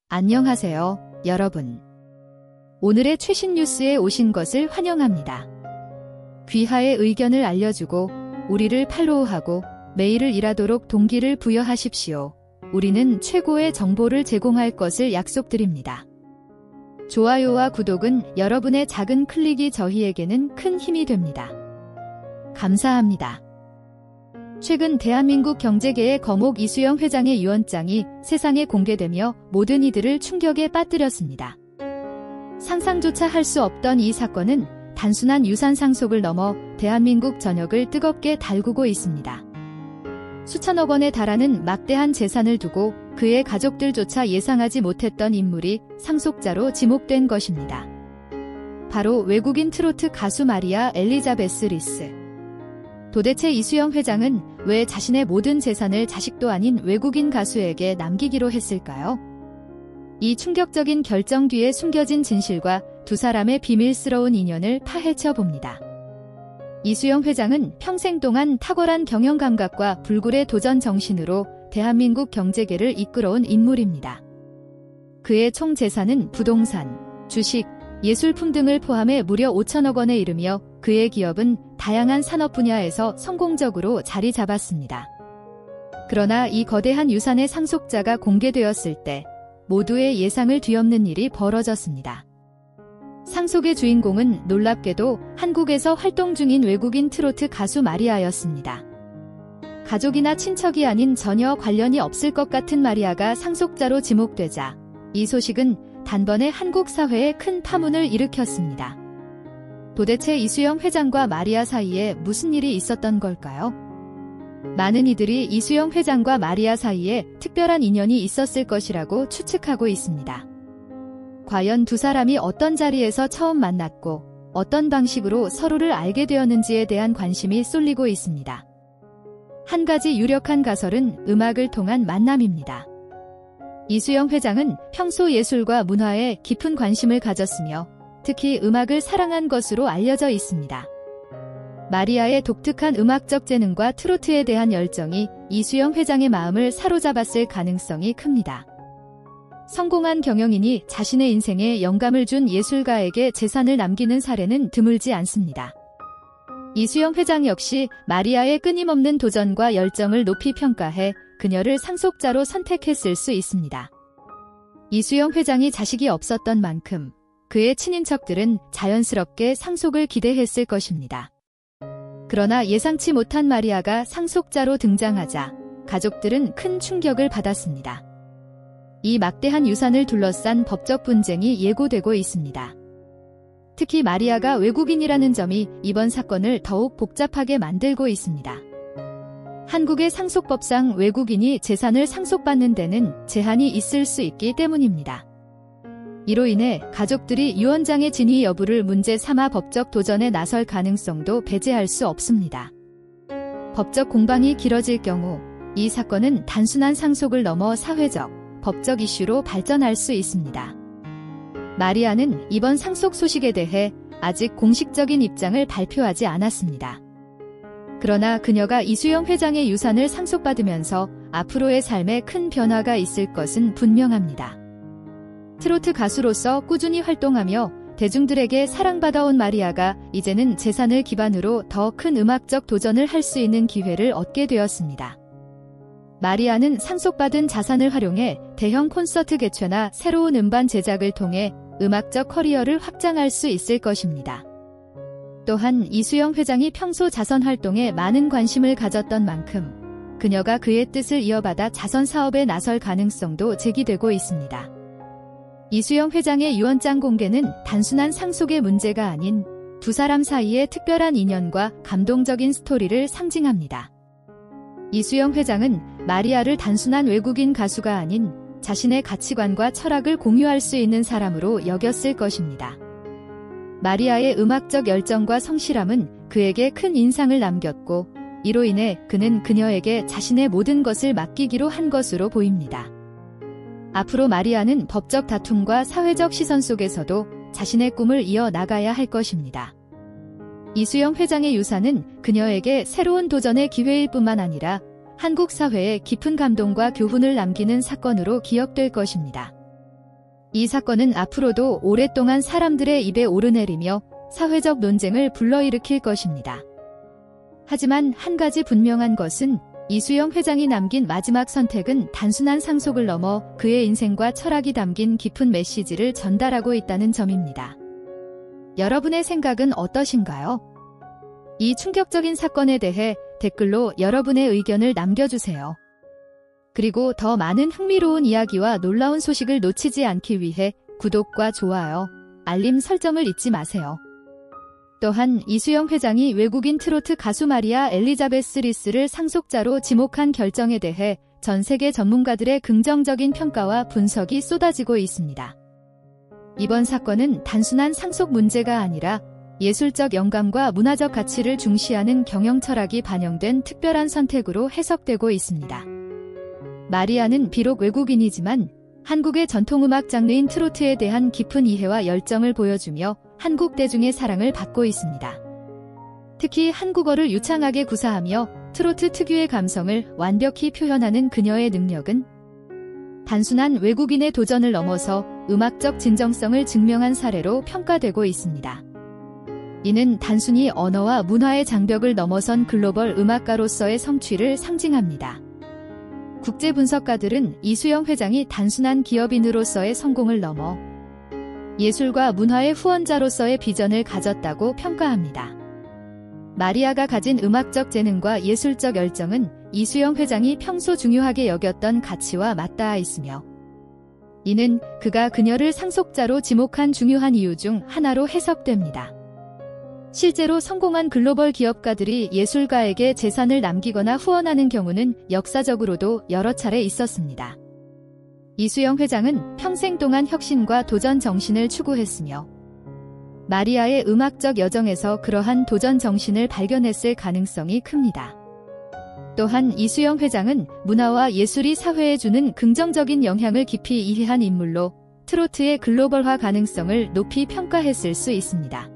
안녕하세요, 여러분. 오늘의 최신 뉴스에 오신 것을 환영합니다. 귀하의 의견을 알려주고 우리를 팔로우하고 매일을 일하도록 동기를 부여하십시오. 우리는 최고의 정보를 제공할 것을 약속드립니다. 좋아요와 구독은 여러분의 작은 클릭이 저희에게는 큰 힘이 됩니다. 감사합니다. 최근 대한민국 경제계의 거목 이수영 회장의 유언장이 세상에 공개되며 모든 이들을 충격에 빠뜨렸습니다. 상상조차 할 수 없던 이 사건은 단순한 유산 상속을 넘어 대한민국 전역을 뜨겁게 달구고 있습니다. 수천억 원에 달하는 막대한 재산을 두고 그의 가족들조차 예상하지 못했던 인물이 상속자로 지목된 것입니다. 바로 외국인 트로트 가수 마리아 엘리자베스 리스. 도대체 이수영 회장은 왜 자신의 모든 재산을 자식도 아닌 외국인 가수에게 남기기로 했을까요? 이 충격적인 결정 뒤에 숨겨진 진실과 두 사람의 비밀스러운 인연을 파헤쳐 봅니다. 이수영 회장은 평생 동안 탁월한 경영 감각과 불굴의 도전 정신으로 대한민국 경제계를 이끌어온 인물입니다. 그의 총 재산은 부동산, 주식, 예술품 등을 포함해 무려 5천억 원에 이르며 그의 기업은 다양한 산업 분야에서 성공적으로 자리 잡았습니다. 그러나 이 거대한 유산의 상속자가 공개되었을 때 모두의 예상을 뒤엎는 일이 벌어졌습니다. 상속의 주인공은 놀랍게도 한국에서 활동 중인 외국인 트로트 가수 마리아였습니다. 가족이나 친척이 아닌 전혀 관련이 없을 것 같은 마리아가 상속자로 지목되자 이 소식은 단번에 한국 사회에 큰 파문을 일으켰습니다. 도대체 이수영 회장과 마리아 사이에 무슨 일이 있었던 걸까요? 많은 이들이 이수영 회장과 마리아 사이에 특별한 인연이 있었을 것이라고 추측하고 있습니다. 과연 두 사람이 어떤 자리에서 처음 만났고 어떤 방식으로 서로를 알게 되었는지에 대한 관심이 쏠리고 있습니다. 한 가지 유력한 가설은 음악을 통한 만남입니다. 이수영 회장은 평소 예술과 문화에 깊은 관심을 가졌으며 특히 음악을 사랑한 것으로 알려져 있습니다. 마리아의 독특한 음악적 재능과 트로트에 대한 열정이 이수영 회장의 마음을 사로잡았을 가능성이 큽니다. 성공한 경영인이 자신의 인생에 영감을 준 예술가에게 재산을 남기는 사례는 드물지 않습니다. 이수영 회장 역시 마리아의 끊임없는 도전과 열정을 높이 평가해 그녀를 상속자로 선택했을 수 있습니다. 이수영 회장이 자식이 없었던 만큼 그의 친인척들은 자연스럽게 상속을 기대했을 것입니다. 그러나 예상치 못한 마리아가 상속자로 등장하자 가족들은 큰 충격을 받았습니다. 이 막대한 유산을 둘러싼 법적 분쟁이 예고되고 있습니다. 특히 마리아가 외국인이라는 점이 이번 사건을 더욱 복잡하게 만들고 있습니다. 한국의 상속법상 외국인이 재산을 상속받는 데는 제한이 있을 수 있기 때문입니다. 이로 인해 가족들이 유언장의 진위 여부를 문제 삼아 법적 도전에 나설 가능성도 배제할 수 없습니다. 법적 공방이 길어질 경우 이 사건은 단순한 상속을 넘어 사회적, 법적 이슈로 발전할 수 있습니다. 마리아는 이번 상속 소식에 대해 아직 공식적인 입장을 발표하지 않았습니다. 그러나 그녀가 이수영 회장의 유산을 상속받으면서 앞으로의 삶에 큰 변화가 있을 것은 분명합니다. 트로트 가수로서 꾸준히 활동하며 대중들에게 사랑받아온 마리아가 이제는 재산을 기반으로 더 큰 음악적 도전을 할 수 있는 기회를 얻게 되었습니다. 마리아는 상속받은 자산을 활용해 대형 콘서트 개최나 새로운 음반 제작을 통해 음악적 커리어를 확장할 수 있을 것입니다. 또한 이수영 회장이 평소 자선 활동에 많은 관심을 가졌던 만큼 그녀가 그의 뜻을 이어받아 자선 사업에 나설 가능성도 제기되고 있습니다. 이수영 회장의 유언장 공개는 단순한 상속의 문제가 아닌 두 사람 사이의 특별한 인연과 감동적인 스토리를 상징합니다. 이수영 회장은 마리아를 단순한 외국인 가수가 아닌 자신의 가치관과 철학을 공유할 수 있는 사람으로 여겼을 것입니다. 마리아의 음악적 열정과 성실함은 그에게 큰 인상을 남겼고 이로 인해 그는 그녀에게 자신의 모든 것을 맡기기로 한 것으로 보입니다. 앞으로 마리아는 법적 다툼과 사회적 시선 속에서도 자신의 꿈을 이어나가야 할 것입니다. 이수영 회장의 유산은 그녀에게 새로운 도전의 기회일 뿐만 아니라 한국 사회에 깊은 감동과 교훈을 남기는 사건으로 기억될 것입니다. 이 사건은 앞으로도 오랫동안 사람들의 입에 오르내리며 사회적 논쟁을 불러일으킬 것입니다. 하지만 한 가지 분명한 것은 이수영 회장이 남긴 마지막 선택은 단순한 상속을 넘어 그의 인생과 철학이 담긴 깊은 메시지를 전달하고 있다는 점입니다. 여러분의 생각은 어떠신가요? 이 충격적인 사건에 대해 댓글로 여러분의 의견을 남겨주세요. 그리고 더 많은 흥미로운 이야기와 놀라운 소식을 놓치지 않기 위해 구독과 좋아요, 알림 설정을 잊지 마세요. 또한 이수영 회장이 외국인 트로트 가수 마리아 엘리자베스 리스를 상속자로 지목한 결정에 대해 전 세계 전문가들의 긍정적인 평가와 분석이 쏟아지고 있습니다. 이번 사건은 단순한 상속 문제가 아니라 예술적 영감과 문화적 가치를 중시하는 경영 철학이 반영된 특별한 선택으로 해석되고 있습니다. 마리아는 비록 외국인이지만 한국의 전통음악 장르인 트로트에 대한 깊은 이해와 열정을 보여주며 한국 대중의 사랑을 받고 있습니다. 특히 한국어를 유창하게 구사하며 트로트 특유의 감성을 완벽히 표현하는 그녀의 능력은 단순한 외국인의 도전을 넘어서 음악적 진정성을 증명한 사례로 평가되고 있습니다. 이는 단순히 언어와 문화의 장벽을 넘어선 글로벌 음악가로서의 성취를 상징합니다. 국제 분석가들은 이수영 회장이 단순한 기업인으로서의 성공을 넘어 예술과 문화의 후원자로서의 비전을 가졌다고 평가합니다. 마리아가 가진 음악적 재능과 예술적 열정은 이수영 회장이 평소 중요하게 여겼던 가치와 맞닿아 있으며 이는 그가 그녀를 상속자로 지목한 중요한 이유 중 하나로 해석됩니다. 실제로 성공한 글로벌 기업가들이 예술가에게 재산을 남기거나 후원하는 경우는 역사적으로도 여러 차례 있었습니다. 이수영 회장은 평생 동안 혁신과 도전 정신을 추구했으며 마리아의 음악적 여정에서 그러한 도전 정신을 발견했을 가능성이 큽니다. 또한 이수영 회장은 문화와 예술이 사회에 주는 긍정적인 영향을 깊이 이해한 인물로 트로트의 글로벌화 가능성을 높이 평가했을 수 있습니다.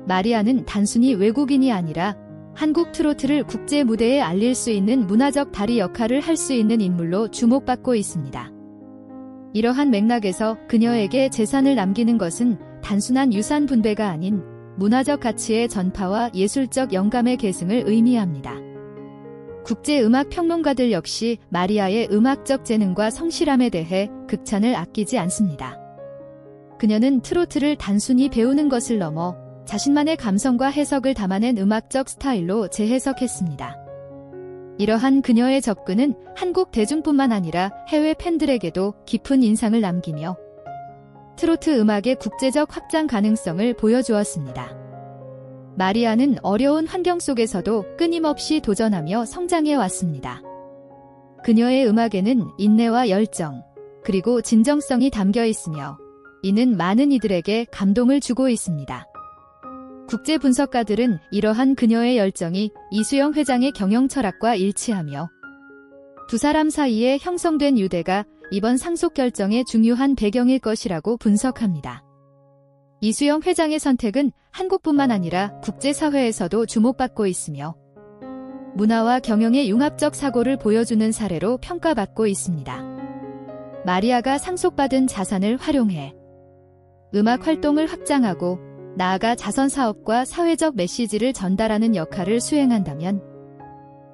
마리아는 단순히 외국인이 아니라 한국 트로트를 국제 무대에 알릴 수 있는 문화적 다리 역할을 할 수 있는 인물로 주목받고 있습니다. 이러한 맥락에서 그녀에게 재산을 남기는 것은 단순한 유산 분배가 아닌 문화적 가치의 전파와 예술적 영감의 계승을 의미합니다. 국제 음악 평론가들 역시 마리아의 음악적 재능과 성실함에 대해 극찬을 아끼지 않습니다. 그녀는 트로트를 단순히 배우는 것을 넘어 자신만의 감성과 해석을 담아낸 음악적 스타일로 재해석했습니다. 이러한 그녀의 접근은 한국 대중뿐만 아니라 해외 팬들에게도 깊은 인상을 남기며 트로트 음악의 국제적 확장 가능성을 보여주었습니다. 마리아는 어려운 환경 속에서도 끊임없이 도전하며 성장해 왔습니다. 그녀의 음악에는 인내와 열정, 그리고 진정성이 담겨 있으며 이는 많은 이들에게 감동을 주고 있습니다. 국제 분석가들은 이러한 그녀의 열정이 이수영 회장의 경영 철학과 일치하며 두 사람 사이에 형성된 유대가 이번 상속 결정의 중요한 배경일 것이라고 분석합니다. 이수영 회장의 선택은 한국뿐만 아니라 국제사회에서도 주목받고 있으며 문화와 경영의 융합적 사고를 보여주는 사례로 평가받고 있습니다. 마리아가 상속받은 자산을 활용해 음악 활동을 확장하고 나아가 자선 사업과 사회적 메시지를 전달하는 역할을 수행한다면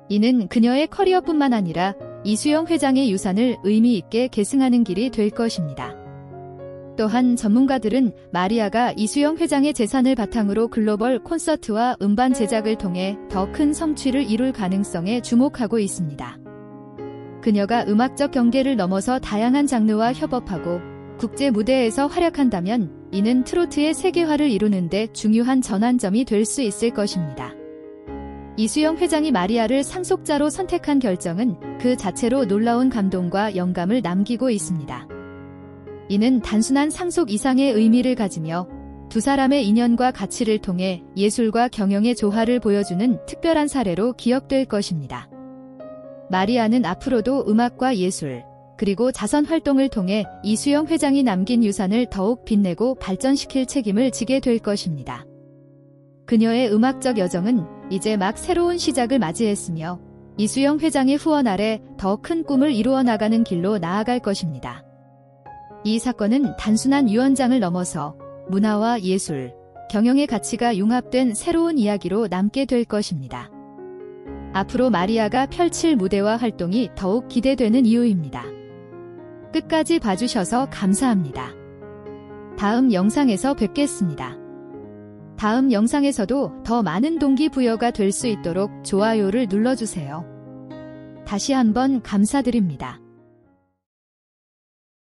이는 그녀의 커리어뿐만 아니라 이수영 회장의 유산을 의미 있게 계승하는 길이 될 것입니다. 또한 전문가들은 마리아가 이수영 회장의 재산을 바탕으로 글로벌 콘서트와 음반 제작을 통해 더 큰 성취를 이룰 가능성에 주목하고 있습니다. 그녀가 음악적 경계를 넘어서 다양한 장르와 협업하고 국제 무대에서 활약한다면 이는 트로트의 세계화를 이루는 데 중요한 전환점이 될 수 있을 것입니다. 이수영 회장이 마리아를 상속자로 선택한 결정은 그 자체로 놀라운 감동과 영감을 남기고 있습니다. 이는 단순한 상속 이상의 의미를 가지며 두 사람의 인연과 가치를 통해 예술과 경영의 조화를 보여주는 특별한 사례로 기억될 것입니다. 마리아는 앞으로도 음악과 예술, 그리고 자선 활동을 통해 이수영 회장이 남긴 유산을 더욱 빛내고 발전시킬 책임을 지게 될 것입니다. 그녀의 음악적 여정은 이제 막 새로운 시작을 맞이했으며 이수영 회장의 후원 아래 더 큰 꿈을 이루어 나가는 길로 나아갈 것입니다. 이 사건은 단순한 유언장을 넘어서 문화와 예술, 경영의 가치가 융합된 새로운 이야기로 남게 될 것입니다. 앞으로 마리아가 펼칠 무대와 활동이 더욱 기대되는 이유입니다. 끝까지 봐주셔서 감사합니다. 다음 영상에서 뵙겠습니다. 다음 영상에서도 더 많은 동기부여가 될 수 있도록 좋아요를 눌러주세요. 다시 한번 감사드립니다.